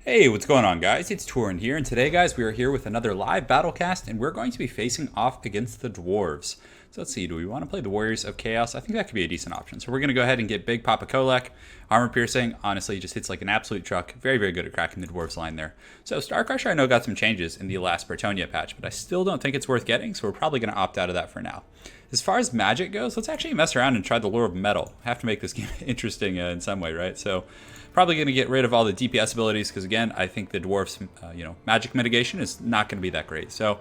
Hey, what's going on, guys? It's Turin here, and today, guys, we are here with another live BattleCast, and we're going to be facing off against the Dwarves. So let's see, do we want to play the Warriors of Chaos? I think that could be a decent option. So we're going to go ahead and get Big Papa Kolek. Armor Piercing, honestly, just hits like an absolute truck. Very, very good at cracking the Dwarves line there. So Star Crusher, I know, got some changes in the last Bretonnia patch, but I still don't think it's worth getting, so we're probably going to opt out of that for now. As far as magic goes, let's actually mess around and try the Lure of Metal. Have to make this game interesting in some way, right? So probably going to get rid of all the DPS abilities because, again, I think the Dwarf's magic mitigation is not going to be that great. So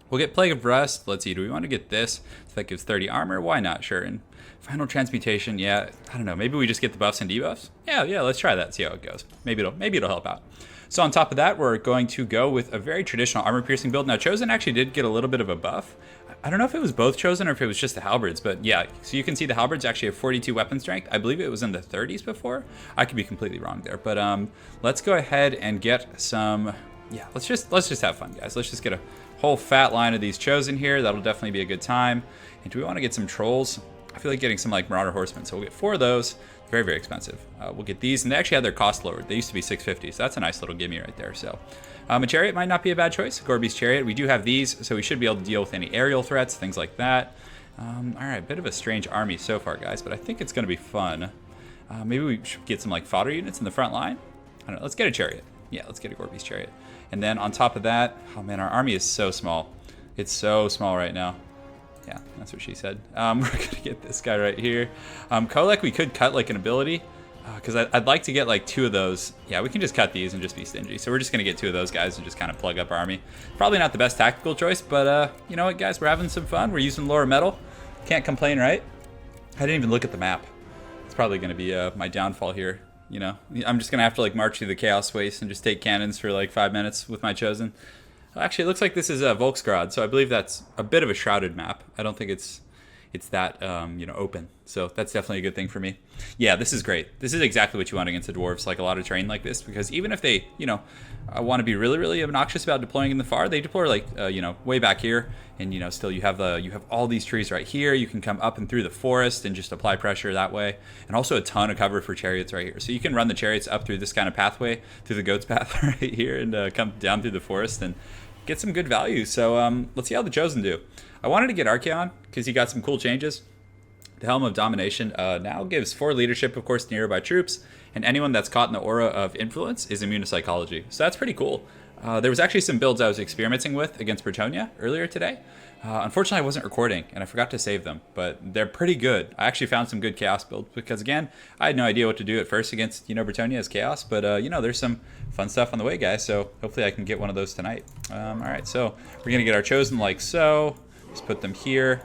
we'll get Plague of Rust. Let's see, do we want to get this? So that gives 30 armor. Why not? Sure. And Final Transmutation, yeah, I don't know. Maybe we just get the buffs and debuffs. Yeah, let's try that. See how it goes. Maybe it'll help out. So on top of that, we're going to go with a very traditional armor piercing build. Now, Chosen actually did get a little bit of a buff. I don't know if it was both Chosen or if it was just the halberds, but yeah, so you can see the halberds actually have 42 weapon strength. I believe it was in the 30s before. I could be completely wrong there, but let's go ahead and get some. Yeah, let's just have fun, guys. Let's just get a whole fat line of these Chosen here. That'll definitely be a good time. And do we want to get some trolls? I feel like getting some like Marauder Horsemen, so we'll get 4 of those. Very, very expensive. We'll get these, and they actually had their cost lowered. They used to be 650, so that's a nice little gimme right there. So a chariot might not be a bad choice. Gorby's chariot. We do have these, so we should be able to deal with any aerial threats, things like that. All right, bit of a strange army so far, guys, but I think it's going to be fun. Maybe we should get some like fodder units in the front line. I don't know. Let's get a chariot. Yeah, let's get a Gorby's chariot. And then on top of that, oh man, our army is so small. It's so small right now. Yeah, that's what she said. We're gonna get this guy right here. Kolek, we could cut like an ability, because I'd like to get like 2 of those. Yeah, we can just cut these and just be stingy. So we're just gonna get 2 of those guys and just kind of plug up our army. Probably not the best tactical choice, but you know what, guys? We're having some fun. We're using Lore Metal. Can't complain, right? I didn't even look at the map. It's probably gonna be my downfall here. You know, I'm just gonna have to like march through the Chaos Waste and just take cannons for like 5 minutes with my Chosen. Actually, it looks like this is Volksgrad, so I believe that's a bit of a shrouded map. I don't think it's that open, so that's definitely a good thing for me. Yeah, this is great. This is exactly what you want against the dwarves, like a lot of terrain like this, because even if they want to be really, really obnoxious about deploying in the far, they deploy like way back here, and still you have all these trees right here. You can come up and through the forest and just apply pressure that way, and also a ton of cover for chariots right here. So you can run the chariots up through this kind of pathway, through the goat's path right here, and come down through the forest and get some good value. So let's see how the Chosen do. I wanted to get Archaon because he got some cool changes. The Helm of Domination now gives 4 leadership, of course, to nearby troops, and anyone that's caught in the aura of influence is immune to psychology. So that's pretty cool. There was actually some builds I was experimenting with against Bretonnia earlier today. Unfortunately, I wasn't recording, and I forgot to save them, but they're pretty good. I actually found some good Chaos builds, because again, I had no idea what to do at first against, Bretonnia as Chaos, but, there's some fun stuff on the way, guys, so hopefully I can get one of those tonight. All right, so we're going to get our Chosen like so. Just put them here.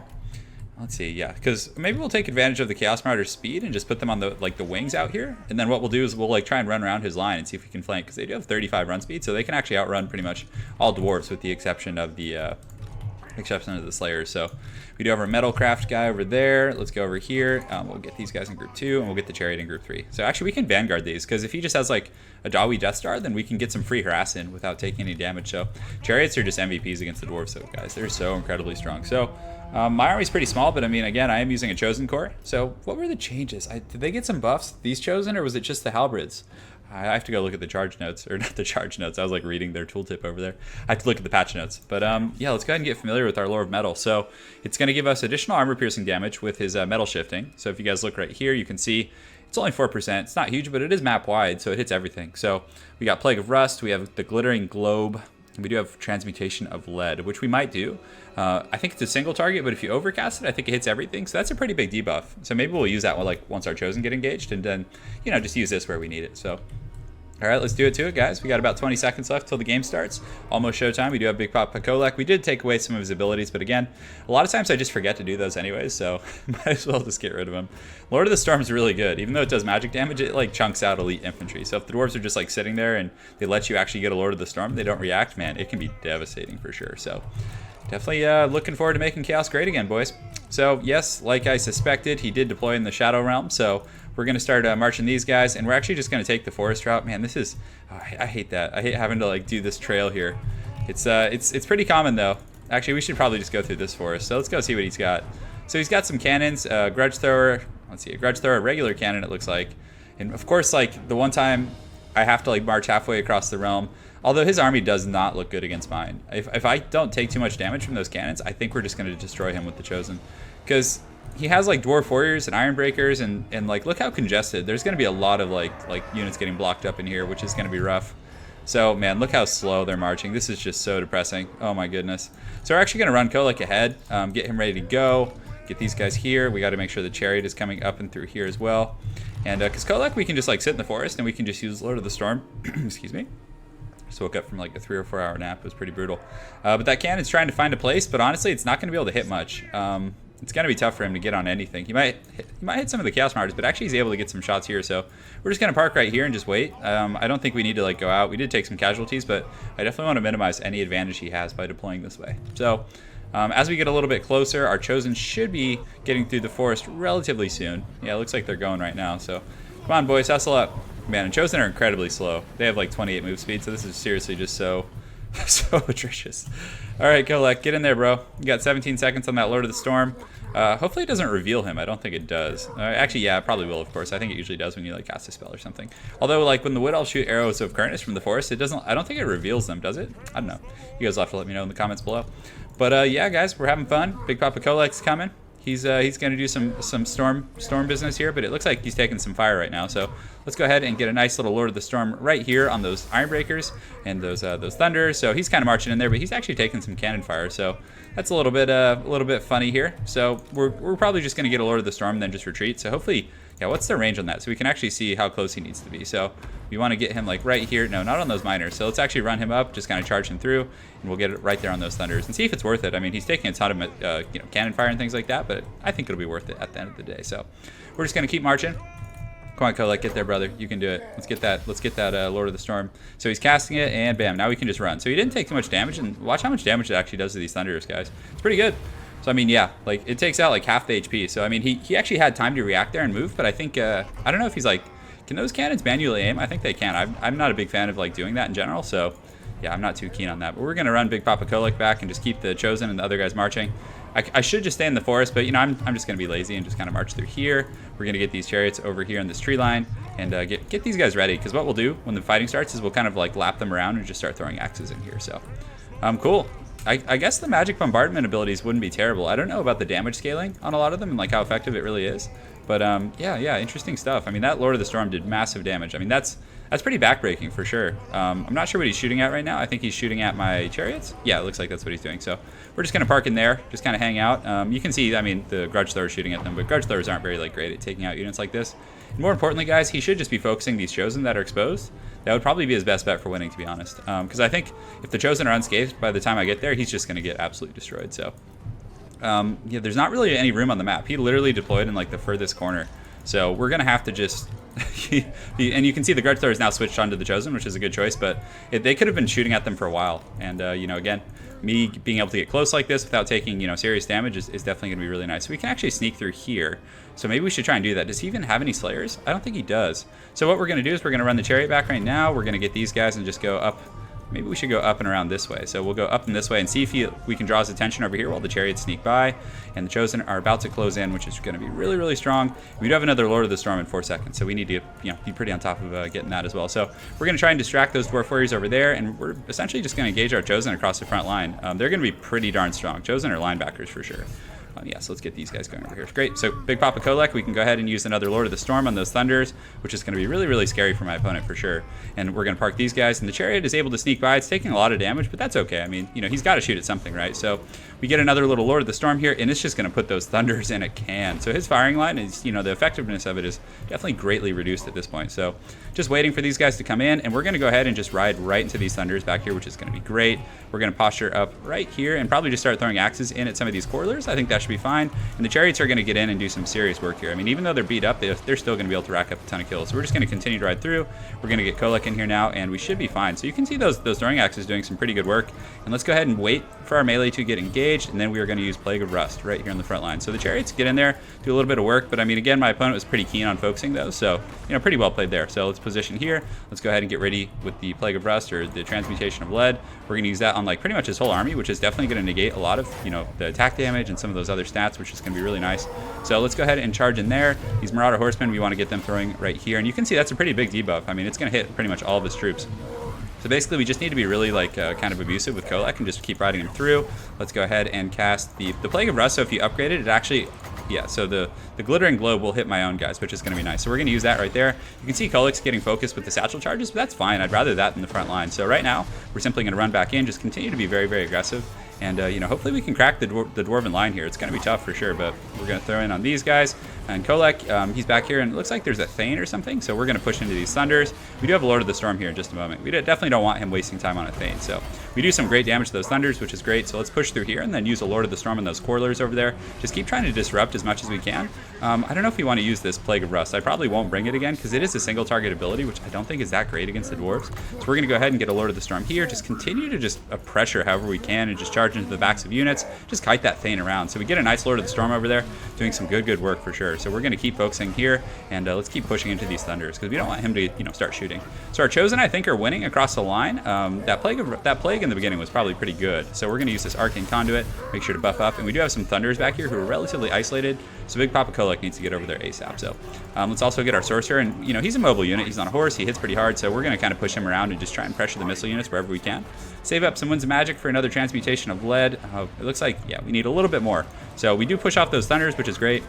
Let's see, yeah, because maybe we'll take advantage of the Chaos Marauder's speed and just put them on the wings out here, and then what we'll do is we'll try and run around his line and see if we can flank, because they do have 35 run speed, so they can actually outrun pretty much all dwarves with the exception of the Slayers. So we do have our Metalcraft guy over there. Let's go over here. We'll get these guys in group 2, and we'll get the Chariot in group 3. So actually we can Vanguard these, because if he just has like a Dawi Death Star, then we can get some free harass in without taking any damage. So Chariots are just MVPs against the dwarves, so guys, they're so incredibly strong. So my army's pretty small, but I mean, again, I am using a Chosen Core. So what were the changes? Did they get some buffs, these Chosen, or was it just the halberds? I have to go look at the charge notes, or not the charge notes. I was like reading their tooltip over there. I have to look at the patch notes. But yeah, let's go ahead and get familiar with our Lore of Metal. So it's going to give us additional armor piercing damage with his metal shifting. So if you guys look right here, you can see it's only 4%. It's not huge, but it is map wide, so it hits everything. So we got Plague of Rust. We have the Glittering Globe. And we do have Transmutation of Lead, which we might do. I think it's a single target, but if you overcast it, I think it hits everything. So that's a pretty big debuff. So maybe we'll use that one once our Chosen get engaged, and then just use this where we need it. So all right, let's do it to it, guys. We got about 20 seconds left till the game starts. Almost showtime. We do have Big Papa Kolek. We did take away some of his abilities, but again, a lot of times I just forget to do those anyways, so might as well just get rid of him. Lord of the Storm is really good. Even though it does magic damage, it chunks out elite infantry. So if the dwarves are just sitting there and they let you actually get a Lord of the Storm, they don't react, man, it can be devastating for sure. So definitely looking forward to making Chaos great again, boys. So yes, like I suspected, he did deploy in the Shadow Realm, so we're going to start marching these guys, and we're actually just going to take the forest route. Man, this is, I hate that. I hate having to do this trail here. It's pretty common though. Actually, we should probably just go through this forest. So let's go see what he's got. So he's got some cannons, Grudge Thrower. Let's see, a Grudge Thrower, a regular cannon it looks like. And of course, the one time I have to like march halfway across the realm. Although his army does not look good against mine. If I don't take too much damage from those cannons, I think we're just going to destroy him with the Chosen. Because he has like Dwarf Warriors and Iron Breakers, and like look how congested. There's going to be a lot of like units getting blocked up in here, which is going to be rough. So man, look how slow they're marching. This is just so depressing. Oh my goodness. So we're actually going to run Kolek ahead, get him ready to go. Get these guys here. We got to make sure the chariot is coming up and through here as well. And because Kolek, we can just like sit in the forest and we can just use Lord of the Storm. Excuse me. Just woke up from like a 3 or 4 hour nap. It was pretty brutal. But that cannon's trying to find a place, but honestly, it's not going to be able to hit much. It's going to be tough for him to get on anything. He might hit some of the Chaos Martyrs, but actually he's able to get some shots here. So we're just going to park right here and just wait. I don't think we need to like go out. We did take some casualties, but I definitely want to minimize any advantage he has by deploying this way. So as we get a little bit closer, our Chosen should be getting through the forest relatively soon. Yeah, it looks like they're going right now. So come on, boys, hustle up. Man, and Chosen are incredibly slow. They have like 28 move speed, so this is seriously just so atrocious. All right, Kolek, get in there, bro. You got 17 seconds on that Lord of the Storm. Hopefully it doesn't reveal him. I don't think it does. Actually, yeah, it probably will, of course. I think it usually does when you like cast a spell or something. Although, like when the Wood Elves shoot arrows of Kurnus from the forest, it doesn't. I don't think it reveals them, does it? I don't know. You guys will have to let me know in the comments below. But yeah, guys, we're having fun. Big Papa Kolek's coming. He's going to do some storm business here, but it looks like he's taking some fire right now. So let's go ahead and get a nice little Lord of the Storm right here on those Iron Breakers and those Thunders. So he's kind of marching in there, but he's actually taking some cannon fire. So that's a little bit funny here. So we're probably just going to get a Lord of the Storm and then just retreat. So hopefully, yeah, what's the range on that? So we can actually see how close he needs to be. So we want to get him like right here. No, not on those miners. So let's actually run him up, just kind of charge him through, and we'll get it right there on those Thunders and see if it's worth it. I mean, he's taking a ton of cannon fire and things like that, but I think it'll be worth it at the end of the day. So we're just going to keep marching. Come on, Kolek, get there, brother. You can do it. Let's get that Lord of the Storm. So he's casting it, and bam, now we can just run. So he didn't take too much damage, and watch how much damage it actually does to these Thunders, guys. It's pretty good. So I mean, yeah, like it takes out like half the HP. So I mean, he actually had time to react there and move, but I think I don't know if he's like, can those cannons manually aim? I think they can. I'm not a big fan of like doing that in general, so yeah, I'm not too keen on that. But we're gonna run Big Papa Kolek back and just keep the Chosen and the other guys marching. I should just stay in the forest, but you know, I'm just gonna be lazy and just kind of march through here. We're gonna get these chariots over here in this tree line and get these guys ready, because what we'll do when the fighting starts is we'll kind of like lap them around and just start throwing axes in here. So cool. I guess the magic bombardment abilities wouldn't be terrible. I don't know about the damage scaling on a lot of them and like how effective it really is. But yeah, interesting stuff. I mean, that Lord of the Storm did massive damage. I mean, that's pretty backbreaking for sure. I'm not sure what he's shooting at right now. I think he's shooting at my chariots. Yeah, it looks like that's what he's doing. So we're just going to park in there, just kind of hang out. You can see, I mean, the Grudge Throwers shooting at them, but Grudge Throwers aren't very like great at taking out units like this. And more importantly, guys, he should just be focusing these Chosen that are exposed. That would probably be his best bet for winning, to be honest. Because I think if the Chosen are unscathed by the time I get there, he's just going to get absolutely destroyed. So yeah, there's not really any room on the map. He literally deployed in like the furthest corner. So we're going to have to just... and you can see the Grudge Thrower is now switched onto the Chosen, which is a good choice, but they could have been shooting at them for a while. And, you know, again, me being able to get close like this without taking, you know, serious damage is definitely going to be really nice. So we can actually sneak through here. So maybe we should try and do that. Does he even have any Slayers? I don't think he does. So what we're going to do is we're going to run the Chariot back right now. We're going to get these guys and just go up. Maybe we should go up and around this way. So we'll go up and this way and see if we can draw his attention over here while the Chariots sneak by. And the Chosen are about to close in, which is going to be really, really strong. We do have another Lord of the Storm in 4 seconds, so we need to, you know, be pretty on top of getting that as well. So we're going to try and distract those Dwarf Warriors over there, and we're essentially just going to engage our Chosen across the front line. They're going to be pretty darn strong. Chosen are linebackers for sure. Yeah, so let's get these guys going over here. Great. So Big Papa Kolek, we can go ahead and use another Lord of the Storm on those Thunders, which is going to be really, really scary for my opponent for sure. And we're going to park these guys, and the Chariot is able to sneak by. It's taking a lot of damage, but that's okay. I mean, you know, he's got to shoot at something, right? So we get another little Lord of the Storm here, and it's just going to put those Thunders in a can. So his firing line is, you know, the effectiveness of it is definitely greatly reduced at this point. So just waiting for these guys to come in, and we're going to go ahead and just ride right into these Thunders back here, which is going to be great. We're going to posture up right here and probably just start throwing axes in at some of these Coilers. I think that should be fine. And the Chariots are going to get in and do some serious work here. I mean, even though they're beat up, they're still going to be able to rack up a ton of kills. So we're just going to continue to ride through. We're going to get Kolek in here now, and we should be fine. So you can see those throwing axes doing some pretty good work. And let's go ahead and wait for our melee to get engaged, and then we are going to use Plague of Rust right here on the front line. So the Chariots get in there, do a little bit of work, but I mean, again, my opponent was pretty keen on focusing those, so, you know, pretty well played there. So let's position here. Let's go ahead and get ready with the Plague of Rust, or the Transmutation of Lead. We're going to use that on like pretty much his whole army, which is definitely going to negate a lot of, you know, the attack damage and some of those those other stats, which is going to be really nice. So let's go ahead and charge in there. These Marauder Horsemen, we want to get them throwing right here. And you can see that's a pretty big debuff. I mean, it's going to hit pretty much all of his troops. So basically, we just need to be really like kind of abusive with Kolek and just keep riding him through. Let's go ahead and cast the Plague of Rust. So if you upgrade it, it actually, yeah, so the Glittering Globe will hit my own guys, which is going to be nice. So we're going to use that right there. You can see Kolek's getting focused with the satchel charges, but that's fine. I'd rather that than the front line. So right now, we're simply going to run back in, just continue to be very, very aggressive. And, you know, hopefully we can crack the Dwarven line here. It's going to be tough for sure, but we're going to throw in on these guys. And Kolek, he's back here, and it looks like there's a Thane or something, so we're going to push into these Thunders. We do have a Lord of the Storm here in just a moment. We definitely don't want him wasting time on a Thane, so we do some great damage to those Thunders, which is great. So let's push through here and then use a Lord of the Storm on those Quarlers over there. Just keep trying to disrupt as much as we can. I don't know if we want to use this Plague of Rust. I probably won't bring it again because it is a single target ability, which I don't think is that great against the Dwarves. So we're going to go ahead and get a Lord of the Storm here. Just continue to just pressure however we can and just charge into the backs of units. Just kite that Thane around. So we get a nice Lord of the Storm over there, doing some good work for sure. So we're going to keep focusing here, and let's keep pushing into these Thunders because we don't want him to, you know, start shooting. So our Chosen, I think, are winning across the line. That plague in the beginning was probably pretty good. So we're going to use this Arcane Conduit, make sure to buff up, and we do have some Thunders back here who are relatively isolated. So Big Papa Kolek needs to get over there ASAP. So let's also get our Sorcerer, and you know, he's a mobile unit. He's on a horse. He hits pretty hard. So we're going to kind of push him around and just try and pressure the missile units wherever we can. Save up some Winds of Magic for another Transmutation of Lead. It looks like, yeah, we need a little bit more. So we do push off those Thunders, which is great.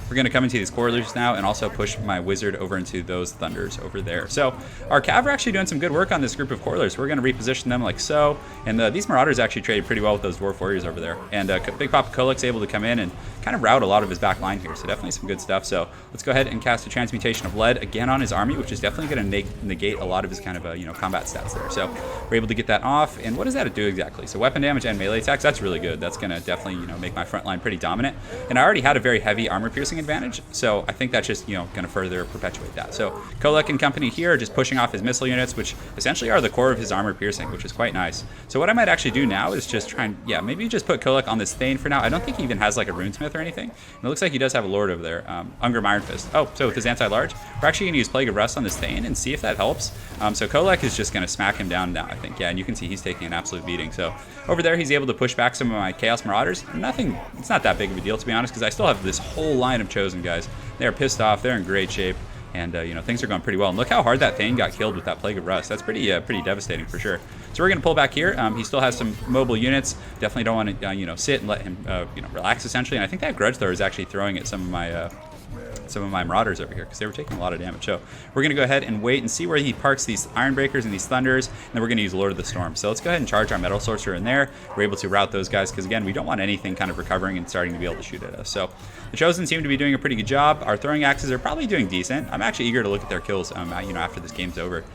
We're going to come into these Quarlers now and also push my Wizard over into those Thunders over there. So our Cav are actually doing some good work on this group of Quarlers. We're going to reposition them like so. And these Marauders actually traded pretty well with those Dwarf Warriors over there. And Big Papa Kolek's able to come in and kind of route a lot of his back line here. So definitely some good stuff. So let's go ahead and cast a Transmutation of Lead again on his army, which is definitely going to negate a lot of his kind of, you know, combat stats there. So we're able to get that off. And what does that do exactly? So weapon damage and melee attacks, that's really good. That's going to definitely, you know, make my front line pretty dominant. And I already had a very heavy armor piercing advantage. So I think that's just, you know, going to further perpetuate that. So Kolek and company here are just pushing off his missile units, which essentially are the core of his armor piercing, which is quite nice. So what I might actually do now is just try and, yeah, maybe just put Kolek on this Thane for now. I don't think he even has like a Runesmith or anything. And it looks like he does have a Lord over there, Ungrim Iron Fist. Oh, so with his anti-large, we're actually going to use Plague of Rust on this Thane and see if that helps. So Kolek is just going to smack him down now, I think. Yeah, and you can see he's taking an absolute beating. So over there, he's able to push back some of my Chaos Marauders. Nothing, it's not that big of a deal, to be honest, because I still have this whole line of Chosen guys. They're pissed off. They're in great shape, and you know, things are going pretty well. And look how hard that Thane got killed with that Plague of Rust. That's pretty devastating for sure. So we're going to pull back here. He still has some mobile units. Definitely don't want to you know, sit and let him you know, relax essentially. And I think that Grudge Thrower is actually throwing at some of my Marauders over here because they were taking a lot of damage. So we're going to go ahead and wait and see where he parks these Iron Breakers and these Thunders, and then we're going to use Lord of the Storm. So let's go ahead and charge our Metal Sorcerer in there. We're able to route those guys because, again, we don't want anything kind of recovering and starting to be able to shoot at us. So the Chosen seem to be doing a pretty good job. Our Throwing Axes are probably doing decent. I'm actually eager to look at their kills you know, after this game's over.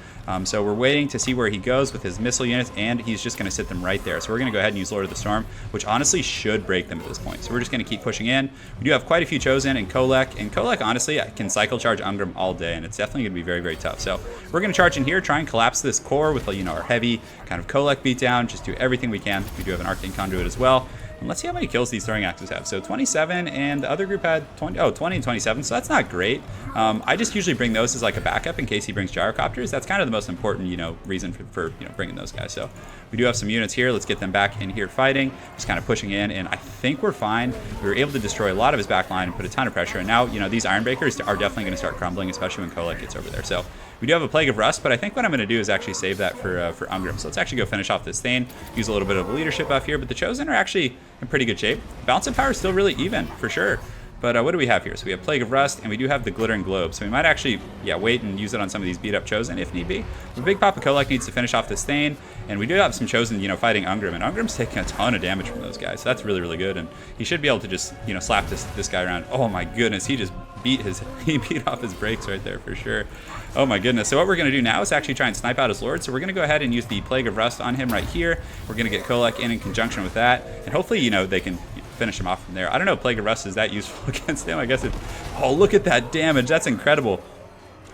So we're waiting to see where he goes with his missile units, and he's just going to sit them right there. So we're going to go ahead and use Lord of the Storm, which honestly should break them at this point. So we're just going to keep pushing in. We do have quite a few Chosen and Kolek, honestly, I can cycle charge Ungrim all day, and it's definitely going to be very, very tough. So we're going to charge in here, try and collapse this core with, you know, our heavy kind of Kolek beatdown, just do everything we can. We do have an Arcane Conduit as well. And let's see how many kills these Throwing Axes have. So 27, and the other group had 20 and 27, so that's not great. I just usually bring those as like a backup in case he brings Gyrocopters. That's kind of the most important, you know, reason for you know, bringing those guys. So we do have some units here. Let's get them back in here fighting, just kind of pushing in, and I think we're fine. We were able to destroy a lot of his back line and put a ton of pressure, and now, you know, these Iron Breakers are definitely going to start crumbling, especially when Kolek gets over there. So we do have a Plague of Rust, but I think what I'm going to do is actually save that for Ungrim. So let's actually go finish off this Thane, use a little bit of a leadership buff here, but the Chosen are actually in pretty good shape. Balance of power is still really even, for sure. But what do we have here? So we have Plague of Rust, and we do have the Glittering Globe. So we might actually, yeah, wait and use it on some of these beat-up Chosen if need be. But Big Papa Kolek needs to finish off this Thane, and we do have some Chosen, you know, fighting Ungrim, and Ungrim's taking a ton of damage from those guys. So that's really, really good, and he should be able to just, you know, slap this guy around. Oh my goodness, he just beat off his brakes right there for sure. Oh my goodness. So what we're going to do now is actually try and snipe out his Lord. So we're going to go ahead and use the Plague of Rust on him right here. We're going to get Kolek in conjunction with that, and hopefully, you know, they can finish him off from there. I don't know if Plague of Rust is that useful against him. I guess it... Oh, look at that damage. That's incredible.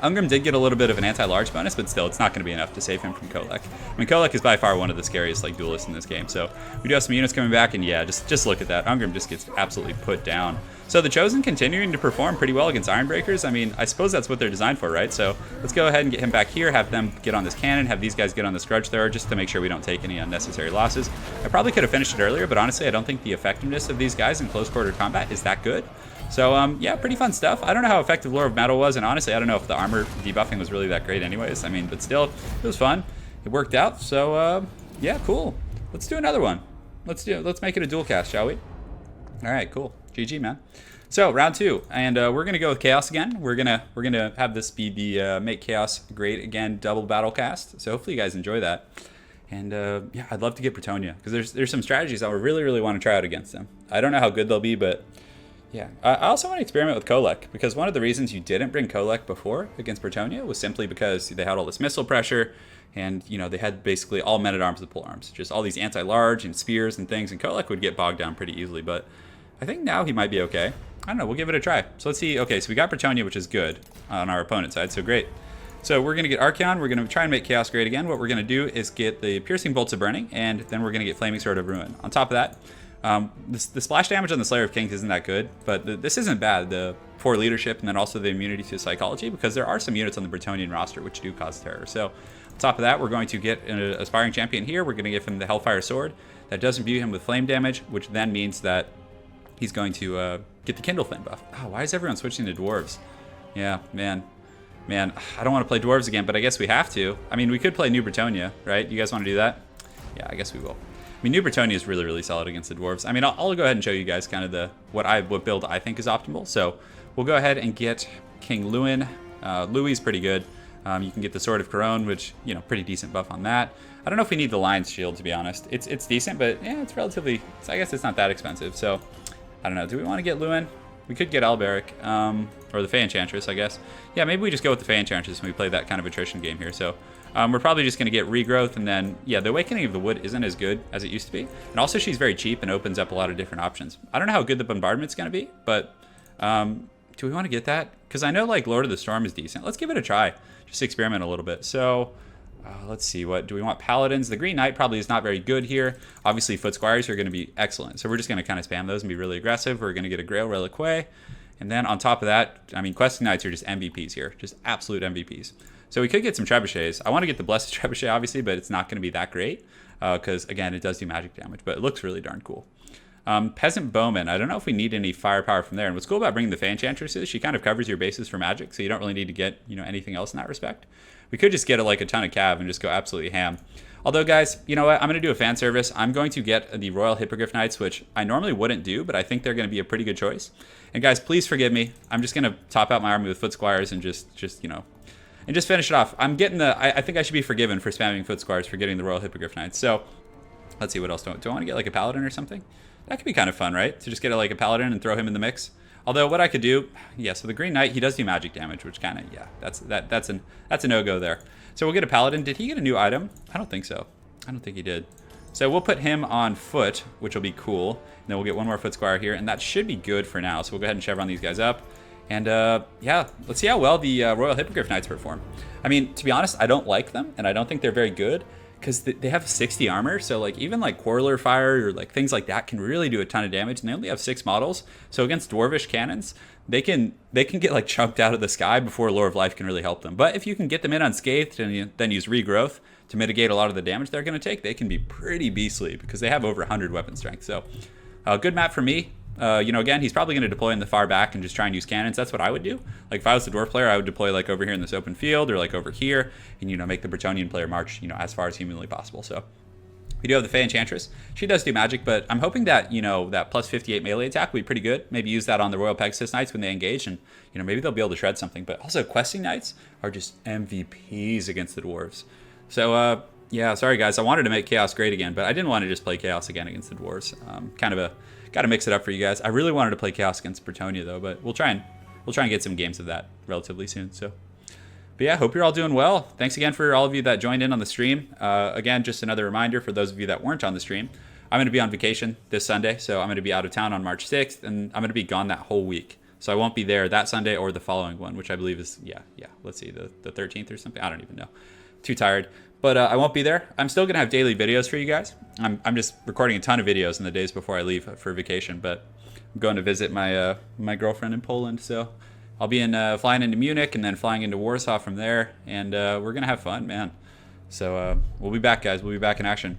Ungrim did get a little bit of an anti-large bonus, but still, it's not going to be enough to save him from Kolek. I mean, Kolek is by far one of the scariest like duelists in this game, so we do have some units coming back, and yeah, just look at that. Ungrim just gets absolutely put down. So the Chosen continuing to perform pretty well against Ironbreakers. I mean, I suppose that's what they're designed for, right? So let's go ahead and get him back here, have them get on this cannon, have these guys get on this Grudge Thrower, just to make sure we don't take any unnecessary losses. I probably could have finished it earlier, but honestly, I don't think the effectiveness of these guys in close quarter combat is that good. So yeah, pretty fun stuff. I don't know how effective Lore of Metal was, and honestly, I don't know if the armor debuffing was really that great anyways. I mean, but still, it was fun. It worked out, so yeah, cool. Let's do another one. Let's make it a dual cast, shall we? All right, cool. GG, man. So round 2, and we're gonna go with Chaos again. We're gonna have this be the Make Chaos Great Again double battle cast. So hopefully you guys enjoy that. And yeah, I'd love to get Bretonnia because there's some strategies that I really want to try out against them. I don't know how good they'll be, but yeah. I also want to experiment with Kolek because one of the reasons you didn't bring Kolek before against Bretonnia was simply because they had all this missile pressure, and you know they had basically all men at arms with pole arms, just all these anti-large and spears and things, and Kolek would get bogged down pretty easily. But I think now he might be okay. I don't know, we'll give it a try. So let's see. Okay, so we got Bretonnia, which is good on our opponent's side, so great. So we're going to get Archeon, we're going to try and make Chaos Great again. What we're going to do is get the Piercing Bolts of Burning, and then we're going to get Flaming Sword of Ruin. On top of that, the splash damage on the Slayer of Kings isn't that good, but this isn't bad, the 4 leadership and then also the immunity to psychology, because there are some units on the Bretonnian roster which do cause terror. So on top of that, we're going to get an Aspiring Champion here. We're going to give him the Hellfire Sword. That does imbue him with flame damage, which then means that he's going to get the Kindle Flame buff. Oh, why is everyone switching to Dwarves? Yeah, man, I don't want to play Dwarves again, but I guess we have to. I mean, we could play New Bretonnia, right? You guys want to do that? Yeah, I guess we will. I mean, New Bretonnia is really solid against the Dwarves. I mean, I'll go ahead and show you guys kind of what build I think is optimal. So we'll go ahead and get King Lewin. Louis is pretty good. You can get the Sword of Corone, which, you know, pretty decent buff on that. I don't know if we need the Lion's Shield, to be honest. It's decent, but yeah, it's relatively, I guess it's not that expensive. So I don't know. Do we want to get Lewin? We could get Alberic, or the Fey Enchantress, I guess. Yeah, maybe we just go with the Fey Enchantress when we play that kind of attrition game here. So we're probably just going to get Regrowth, and then, yeah, the Awakening of the Wood isn't as good as it used to be. And also, she's very cheap and opens up a lot of different options. I don't know how good the Bombardment's going to be, but do we want to get that? Because I know, like, Lord of the Storm is decent. Let's give it a try. Just experiment a little bit. So let's see. What do we want? Paladins. The Green Knight probably is not very good here. Obviously, Foot Squires are going to be excellent. So we're just going to kind of spam those and be really aggressive. We're going to get a Grail Reliquae. And then on top of that, I mean, Questing Knights are just MVPs here. Just absolute MVPs. So we could get some Trebuchets. I want to get the Blessed Trebuchet, obviously, but it's not going to be that great. Because, again, it does do magic damage. But it looks really darn cool. Peasant Bowman. I don't know if we need any firepower from there. And what's cool about bringing the Fey Enchantress is she kind of covers your bases for magic. So you don't really need to get, you know, anything else in that respect. We could just get like a ton of cav and just go absolutely ham. Although, guys, you know what? I'm going to do a fan service. I'm going to get the Royal Hippogriff Knights, which I normally wouldn't do, but I think they're going to be a pretty good choice. And guys, please forgive me. I'm just going to top out my army with Foot Squires and just you know, and just finish it off. I'm getting I think I should be forgiven for spamming Foot Squires for getting the Royal Hippogriff Knights. So let's see what else. Do I want to get like a Paladin or something? That could be kind of fun, right? To just get like a Paladin and throw him in the mix. Although what I could do, yeah, so the Green Knight, he does do magic damage, which kind of, yeah, that's a no-go there. So we'll get a Paladin. Did he get a new item? I don't think so. I don't think he did. So we'll put him on foot, which will be cool. And then we'll get one more Foot Squire here, and that should be good for now. So we'll go ahead and chevron these guys up. And yeah, let's see how well the Royal Hippogriff Knights perform. I mean, to be honest, I don't like them, and I don't think they're very good. Because they have 60 armor, so like even like Quarreler Fire or like things like that can really do a ton of damage, and they only have 6 models. So against Dwarvish cannons, they can get like chunked out of the sky before Lore of Life can really help them. But if you can get them in unscathed and then use Regrowth to mitigate a lot of the damage they're going to take, they can be pretty beastly because they have over 100 weapon strength. So good map for me. You know, again, he's probably going to deploy in the far back and just try and use cannons. That's what I would do. Like, if I was the Dwarf player, I would deploy, like, over here in this open field or, like, over here and, you know, make the Bretonnian player march, you know, as far as humanly possible. So we do have the Fey Enchantress. She does do magic, but I'm hoping that, you know, that plus 58 melee attack will be pretty good. Maybe use that on the Royal Pegasus Knights when they engage, and, you know, maybe they'll be able to shred something. But also, Questing Knights are just MVPs against the Dwarves. So, yeah, sorry, guys. I wanted to make Chaos great again, but I didn't want to just play Chaos again against the Dwarves. Kind of got to mix it up for you guys. I really wanted to play Chaos against Bretonnia, though, but we'll try and get some games of that relatively soon. So, but yeah, hope you're all doing well. Thanks again for all of you that joined in on the stream. Again, just another reminder for those of you that weren't on the stream, I'm going to be on vacation this Sunday, so I'm going to be out of town on March 6th, and I'm going to be gone that whole week. So I won't be there that Sunday or the following one, which I believe is, yeah. Let's see, the 13th or something. I don't even know. Too tired. But I won't be there. I'm still going to have daily videos for you guys. I'm just recording a ton of videos in the days before I leave for vacation. But I'm going to visit my my girlfriend in Poland. So I'll be flying into Munich and then flying into Warsaw from there. And we're going to have fun, man. So we'll be back, guys. We'll be back in action.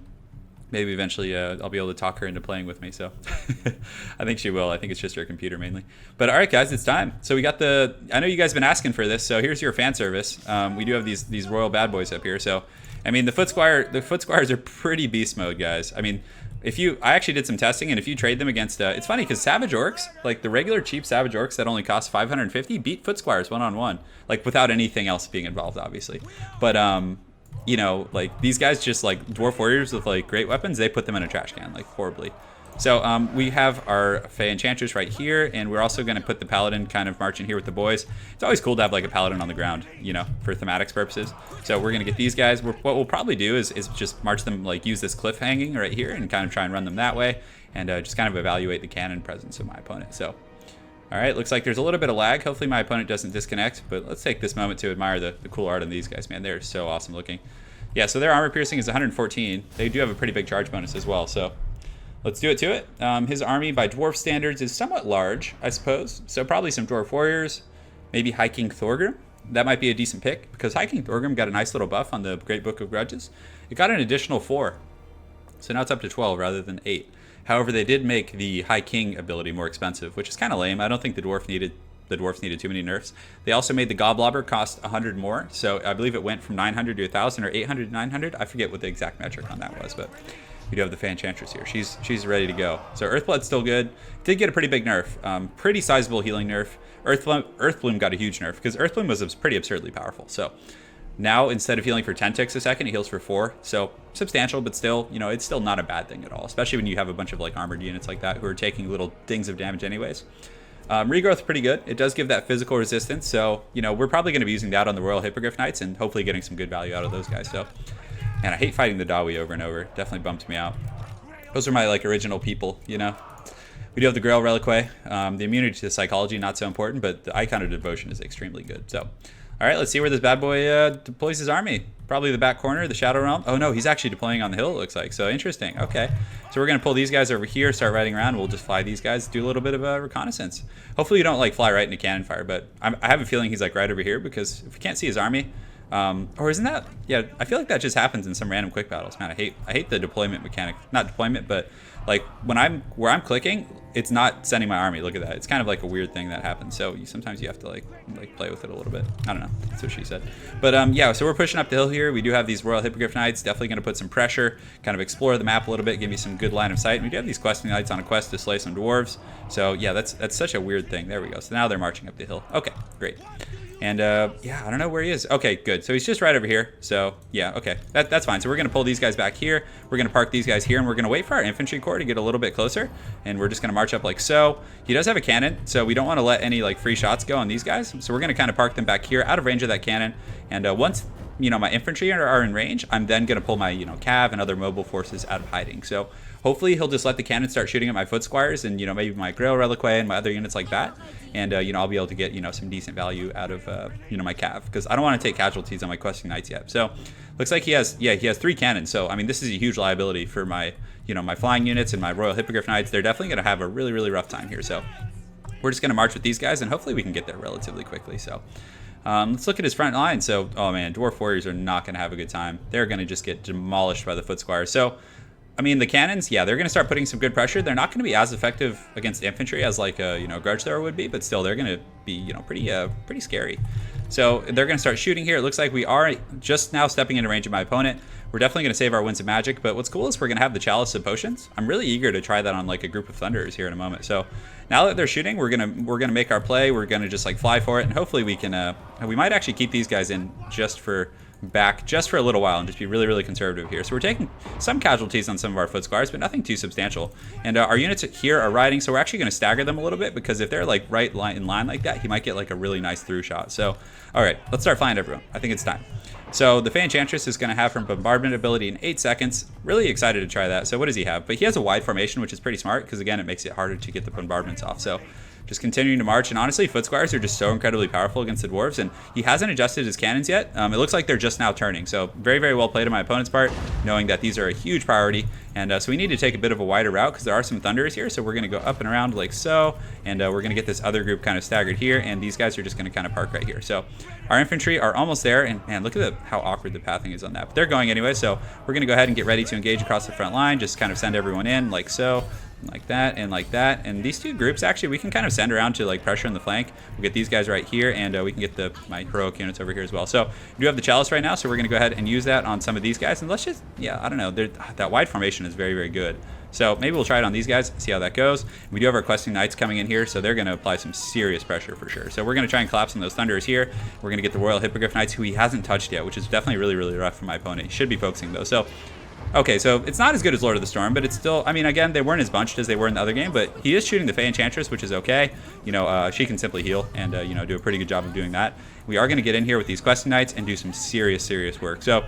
Maybe eventually I'll be able to talk her into playing with me. So I think she will. I think it's just her computer mainly. But all right, guys, it's time. So we got I know you guys have been asking for this. So here's your fan service. We do have these royal bad boys up here. So, I mean, the foot squires are pretty beast mode, guys. I mean, I actually did some testing, and if you trade them against, it's funny because Savage Orcs, like the regular cheap Savage Orcs that only cost 550, beat foot squires one-on-one, like without anything else being involved, obviously. But, you know, like these guys just like dwarf warriors with like great weapons, they put them in a trash can, like horribly. So we have our Fey Enchantress right here, and we're also going to put the Paladin kind of marching here with the boys. It's always cool to have like a Paladin on the ground, you know, for thematics purposes. So we're going to get these guys. What we'll probably do is just march them, like use this cliff hanging right here and kind of try and run them that way, and just kind of evaluate the cannon presence of my opponent. So, all right, looks like there's a little bit of lag. Hopefully my opponent doesn't disconnect, but let's take this moment to admire the cool art on these guys, man. They're so awesome looking. Yeah, so their armor piercing is 114. They do have a pretty big charge bonus as well, so let's do it to it. His army by dwarf standards is somewhat large, I suppose. So probably some dwarf warriors, maybe High King Thorgrim. That might be a decent pick because High King Thorgrim got a nice little buff on the Great Book of Grudges. It got an additional 4. So now it's up to 12 rather than 8. However, they did make the High King ability more expensive, which is kind of lame. I don't think the dwarves needed too many nerfs. They also made the Goblobber cost 100 more. So I believe it went from 900 to 1,000 or 800 to 900. I forget what the exact metric on that was, but we do have the Fey Enchantress here. She's ready to go. So Earthblood's still good. Did get a pretty big nerf. Pretty sizable healing nerf. Earthbloom got a huge nerf because Earthbloom was pretty absurdly powerful. So now instead of healing for 10 ticks a second, it heals for 4. So substantial, but still, you know, it's still not a bad thing at all, especially when you have a bunch of like armored units like that who are taking little dings of damage anyways. Regrowth is pretty good. It does give that physical resistance. So, you know, we're probably going to be using that on the Royal Hippogriff Knights and hopefully getting some good value out of those guys. So, and I hate fighting the Dawi over and over. Definitely bumped me out. Those are my like original people, you know. We do have the Grail Reliquary. The immunity to psychology, not so important, but the Icon of Devotion is extremely good. So, all right, let's see where this bad boy deploys his army. Probably the back corner, the Shadow Realm. Oh no, he's actually deploying on the hill, it looks like. So interesting. Okay. So we're going to pull these guys over here, start riding around. We'll just fly these guys, do a little bit of a reconnaissance. Hopefully you don't like fly right into cannon fire, but I have a feeling he's like right over here because if we can't see his army, or isn't that? Yeah, I feel like that just happens in some random quick battles. Man, I hate the deployment mechanic. Not deployment, but like when where I'm clicking, it's not sending my army. Look at that. It's kind of like a weird thing that happens. So sometimes you have to like play with it a little bit. I don't know. That's what she said. But yeah, so we're pushing up the hill here. We do have these Royal Hippogriff Knights. Definitely going to put some pressure, kind of explore the map a little bit, give me some good line of sight. And we do have these questing knights on a quest to slay some dwarves. So yeah, that's such a weird thing. There we go. So now they're marching up the hill. Okay, great. And yeah, I don't know where he is. Okay, good. So he's just right over here. So yeah, okay, that's fine. So we're going to pull these guys back here. We're going to park these guys here, and we're going to wait for our infantry corps to get a little bit closer. And we're just going to march up like so. He does have a cannon, so we don't want to let any like free shots go on these guys. So we're going to kind of park them back here out of range of that cannon. And once, you know, my infantry are in range, I'm then going to pull my, you know, cav and other mobile forces out of hiding. So hopefully he'll just let the cannon start shooting at my foot squires and, you know, maybe my Grail Reliquary and my other units like that. And, you know, I'll be able to get, you know, some decent value out of, you know, my cav because I don't want to take casualties on my questing knights yet. So looks like he has 3 cannons. So, I mean, this is a huge liability for my, you know, my flying units and my Royal Hippogriff Knights. They're definitely going to have a really, really rough time here. So we're just going to march with these guys and hopefully we can get there relatively quickly. So let's look at his front line. So, oh man, Dwarf Warriors are not going to have a good time. They're going to just get demolished by the foot squires. So, I mean, the cannons, yeah, they're going to start putting some good pressure. They're not going to be as effective against infantry as like a, you know, grudge thrower would be, but still they're going to be, you know, pretty scary. So they're going to start shooting here. It looks like we are just now stepping into range of my opponent. We're definitely going to save our Winds of Magic, but what's cool is we're going to have the Chalice of Potions. I'm really eager to try that on like a group of Thunderers here in a moment. So now that they're shooting, we're going to make our play. We're going to just like fly for it, and hopefully we can, we might actually keep these guys in just for a little while and just be really, really conservative here. So we're taking some casualties on some of our foot squires, but nothing too substantial. And our units here are riding, so we're actually going to stagger them a little bit because if they're like right in line like that, he might get like a really nice through shot. So, all right, let's start flying, everyone. I think it's time. So the Fey Enchantress is going to have her bombardment ability in 8 seconds. Really excited to try that. So what does he have? But he has a wide formation, which is pretty smart because, again, it makes it harder to get the bombardments off. So just continuing to march. And honestly, foot squires are just so incredibly powerful against the dwarves, and he hasn't adjusted his cannons yet. It looks like they're just now turning, so very, very well played on my opponent's part, knowing that these are a huge priority. And so we need to take a bit of a wider route because there are some thunders here, so we're going to go up and around like so, and we're going to get this other group kind of staggered here, and these guys are just going to kind of park right here. So our infantry are almost there, and man, look at how awkward the pathing is on that. But they're going anyway, so we're going to go ahead and get ready to engage across the front line, just kind of send everyone in like so, like that, and like that. And these two groups, actually, we can kind of send around to like pressure in the flank. We'll get these guys right here, and we can get my heroic units over here as well. So we do have the chalice right now, so we're going to go ahead and use that on some of these guys. And let's just, yeah, I don't know, that wide formation is very, very good. So maybe we'll try it on these guys, see how that goes. We do have our questing knights coming in here, so they're going to apply some serious pressure for sure. So we're going to try and collapse on those thunders here. We're going to get the royal hippogriff knights, who he hasn't touched yet, which is definitely really, really rough for my opponent. He should be focusing though. So okay, so it's not as good as Lord of the Storm, but it's still, I mean, again, they weren't as bunched as they were in the other game, but he is shooting the Fey Enchantress, which is okay. You know, she can simply heal and, you know, do a pretty good job of doing that. We are going to get in here with these questing knights and do some serious work. So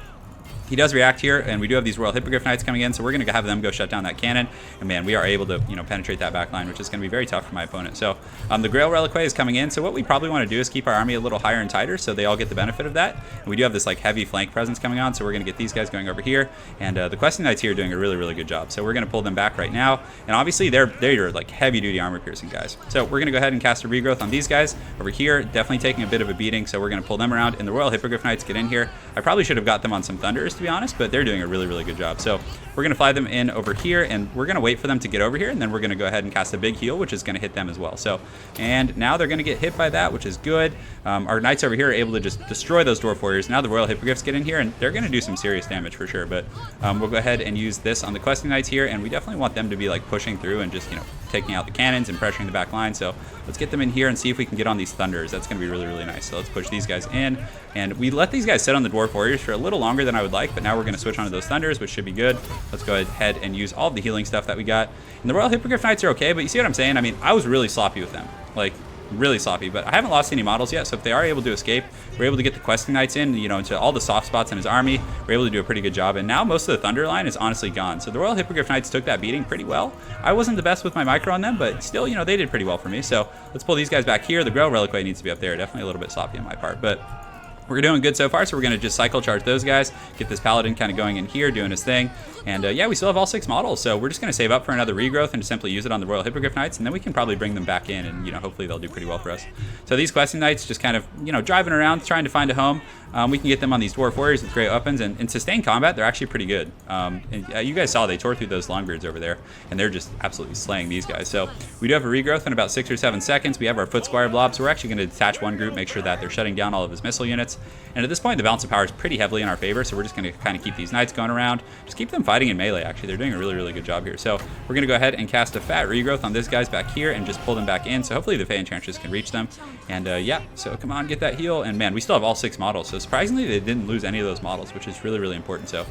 he does react here, and we do have these Royal Hippogriff Knights coming in, so we're going to have them go shut down that cannon. And man, we are able to, you know, penetrate that back line, which is going to be very tough for my opponent. So the Grail Reliquary is coming in, so what we probably want to do is keep our army a little higher and tighter so they all get the benefit of that. And we do have this like heavy flank presence coming on, so we're going to get these guys going over here. And the Questing Knights here are doing a really good job. So we're going to pull them back right now. And obviously they're like heavy duty armor piercing guys. So we're going to go ahead and cast a regrowth on these guys over here, definitely taking a bit of a beating. So we're going to pull them around, and the Royal Hippogriff Knights get in here. I probably should have got them on some thunders, to be honest, but they're doing a really good job. So we're going to fly them in over here, and we're going to wait for them to get over here, and then we're going to go ahead and cast a big heal, which is going to hit them as well. So, and now they're going to get hit by that, which is good. Our knights over here are able to just destroy those dwarf warriors. Now the royal hippogriffs get in here, and they're going to do some serious damage for sure. But we'll go ahead and use this on the questing knights here, and we definitely want them to be like pushing through and just, you know, taking out the cannons and pressuring the back line. So let's get them in here and see if we can get on these thunders. That's going to be really nice. So let's push these guys in, and we let these guys sit on the dwarf warriors for a little longer than I would like, but now we're going to switch onto those thunders, which should be good. Let's go ahead and use all of the healing stuff that we got. And the royal hippogriff knights are okay, but you see what I'm saying? I mean, I was really sloppy with them, like really sloppy, but I haven't lost any models yet. So if they are able to escape, we're able to get the questing knights in, you know, into all the soft spots in his army. We're able to do a pretty good job, and now most of the thunder line is honestly gone. So the royal hippogriff knights took that beating pretty well. I wasn't the best with my micro on them, but still, you know, they did pretty well for me. So let's pull these guys back here. The Grail Reliquary needs to be up there. Definitely a little bit sloppy on my part, but we're doing good so far. So we're going to just cycle charge those guys, get this paladin kind of going in here, doing his thing. And yeah, we still have all 6 models, so we're just going to save up for another regrowth and just simply use it on the royal hippogriff knights, and then we can probably bring them back in, and, you know, hopefully they'll do pretty well for us. So these questing knights just kind of, you know, driving around trying to find a home. We can get them on these dwarf warriors with great weapons, and in sustained combat they're actually pretty good. And you guys saw they tore through those longbeards over there, and they're just absolutely slaying these guys. So we do have a regrowth in about 6 or 7 seconds. We have our foot squire blob, so we're actually going to detach one group, make sure that they're shutting down all of his missile units. And at this point the balance of power is pretty heavily in our favor, so we're just going to kind of keep these knights going around, just keep them fighting in melee. Actually, they're doing a really good job here. So we're going to go ahead and cast a fat regrowth on this guys back here and just pull them back in, so hopefully the Fey Enchantress can reach them. And yeah, so come on, get that heal. And man, we still have all 6 models, so surprisingly they didn't lose any of those models, which is really important. So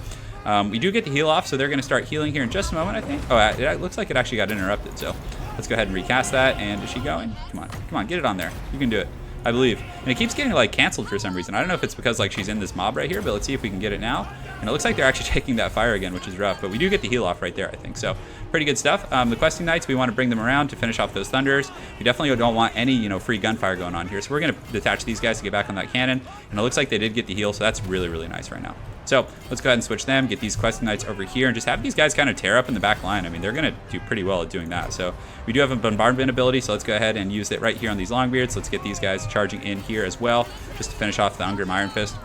we do get the heal off, so they're going to start healing here in just a moment, I think. Oh, it looks like it actually got interrupted, so let's go ahead and recast that. And is she going? Come on, get it on there. You can do it, I believe. And it keeps getting like canceled for some reason. I don't know if it's because like she's in this mob right here, but let's see if we can get it now. And it looks like they're actually taking that fire again, which is rough, but we do get the heal off right there, I think. So pretty good stuff. The questing knights, we want to bring them around to finish off those thunders. We definitely don't want any, you know, free gunfire going on here. So we're going to detach these guys to get back on that cannon. And it looks like they did get the heal, so that's really nice right now. So let's go ahead and switch them, get these questing knights over here, and just have these guys kind of tear up in the back line. I mean, they're going to do pretty well at doing that. So we do have a bombardment ability, so let's go ahead and use it right here on these longbeards. Let's get these guys charging in here as well, just to finish off the Ungrim Iron Fist.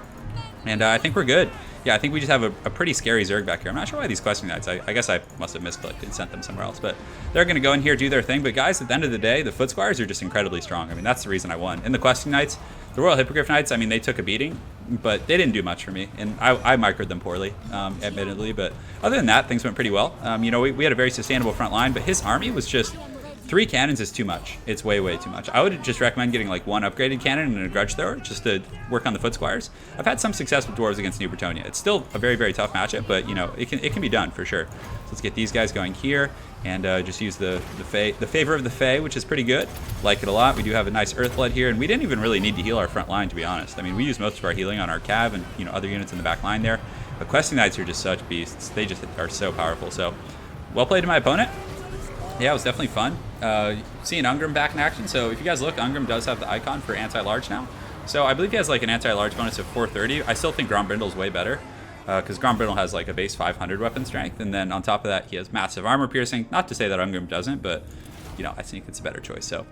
And I think we're good. Yeah, I think we just have a pretty scary Zerg back here. I'm not sure why these questing knights, I guess I must have misclicked and sent them somewhere else, but they're going to go in here, do their thing. But guys, at the end of the day, the foot squires are just incredibly strong. I mean, that's the reason I won. And the questing knights, the royal hippogriff knights, I mean, they took a beating, but they didn't do much for me. And I microed them poorly, admittedly. But other than that, things went pretty well. You know, we had a very sustainable front line, but his army was just... 3 cannons is too much. It's way too much. I would just recommend getting like 1 upgraded cannon and a grudge thrower just to work on the foot squires. I've had some success with dwarves against New Bretonnia. It's still a very tough matchup, but you know, it can be done for sure. So let's get these guys going here and just use the favor of the Fae, which is pretty good. Like it a lot. We do have a nice Earthblood here, and we didn't even really need to heal our front line, to be honest. I mean, we use most of our healing on our cav and, you know, other units in the back line there. But questing knights are just such beasts. They just are so powerful. So well played to my opponent. Yeah, it was definitely fun. Seeing Ungram back in action. So if you guys look, Ungram does have the icon for anti-large now. So I believe he has like an anti-large bonus of 430. I still think Grombrindle's way better because Grombrindle has like a base 500 weapon strength, and then on top of that, he has massive armor piercing. Not to say that Ungram doesn't, but you know, I think it's a better choice. So,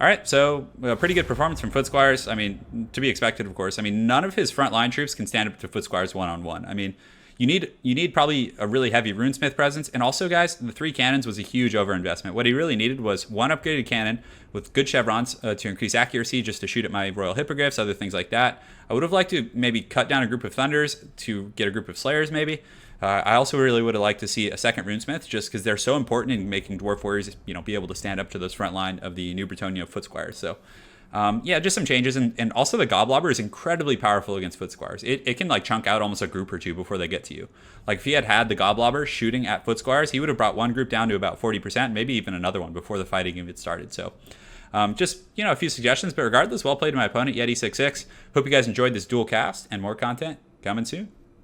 all right, so pretty good performance from Foot Squires. I mean, to be expected, of course. I mean, none of his frontline troops can stand up to Foot Squires one-on-one. I mean, you need probably a really heavy runesmith presence, and also, guys, the 3 cannons was a huge overinvestment. What he really needed was 1 upgraded cannon with good chevrons to increase accuracy, just to shoot at my royal hippogriffs, other things like that. I would have liked to maybe cut down a group of thunders to get a group of slayers, maybe. I also really would have liked to see a second runesmith, just because they're so important in making dwarf warriors, you know, be able to stand up to those front line of the new Bretonnia Foot Squires. So. Yeah, just some changes, and also the Goblobber is incredibly powerful against Foot Squires. It can like chunk out almost a group or two before they get to you. Like if he had the Goblobber shooting at Foot Squires, he would have brought one group down to about 40%, maybe even another one before the fighting even started. So just, you know, a few suggestions, but regardless, well played to my opponent, Yeti66. Hope you guys enjoyed this dual cast, and more content coming soon.